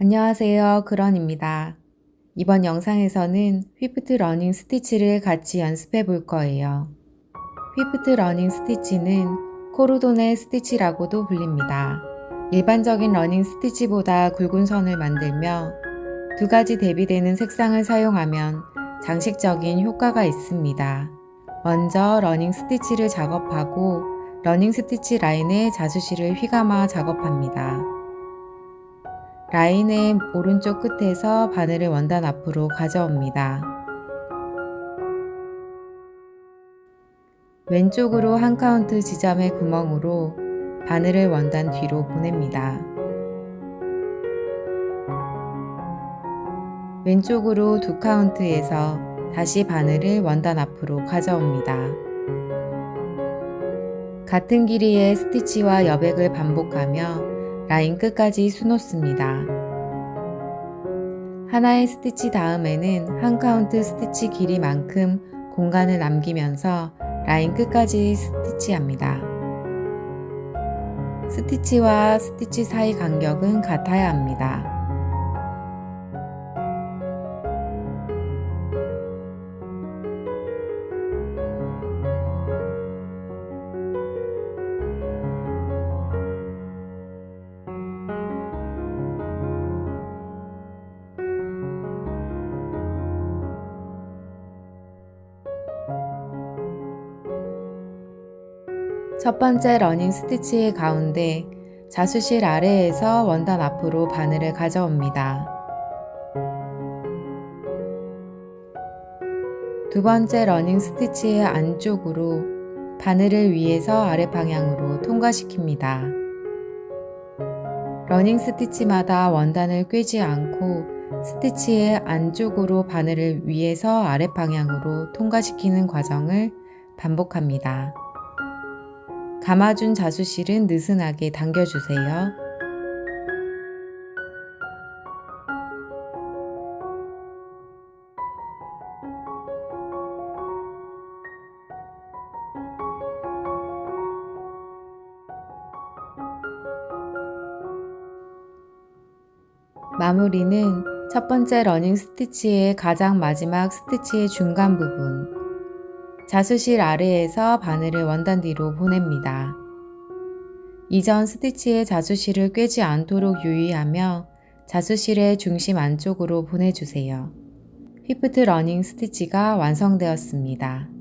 안녕하세요. 그런입니다. 이번 영상에서는 휘프트 러닝 스티치를 같이 연습해 볼 거예요. 휘프트 러닝 스티치는 코르도네 스티치라고도 불립니다. 일반적인 러닝 스티치보다 굵은 선을 만들며 두 가지 대비되는 색상을 사용하면 장식적인 효과가 있습니다. 먼저 러닝 스티치를 작업하고 러닝 스티치 라인에 자수실을 휘감아 작업합니다. 라인의 오른쪽 끝에서 바늘을 원단 앞으로 가져옵니다. 왼쪽으로 한 카운트 지점의 구멍으로 바늘을 원단 뒤로 보냅니다. 왼쪽으로 두 카운트에서 다시 바늘을 원단 앞으로 가져옵니다. 같은 길이의 스티치와 여백을 반복하며 라인 끝까지 수놓습니다. 하나의 스티치 다음에는 한 카운트 스티치 길이만큼 공간을 남기면서 라인 끝까지 스티치합니다. 스티치와 스티치 사이 간격은 같아야 합니다. 첫 번째 러닝 스티치의 가운데 자수실 아래에서 원단 앞으로 바늘을 가져옵니다. 두 번째 러닝 스티치의 안쪽으로 바늘을 위에서 아래 방향으로 통과시킵니다. 러닝 스티치마다 원단을 꿰지 않고 스티치의 안쪽으로 바늘을 위에서 아래 방향으로 통과시키는 과정을 반복합니다. 감아준 자수실은 느슨하게 당겨주세요. 마무리는 첫 번째 러닝 스티치의 가장 마지막 스티치의 중간 부분, 자수실 아래에서 바늘을 원단 뒤로 보냅니다. 이전 스티치의 자수실을 꿰지 않도록 유의하며 자수실의 중심 안쪽으로 보내주세요. 휘프트 러닝 스티치가 완성되었습니다.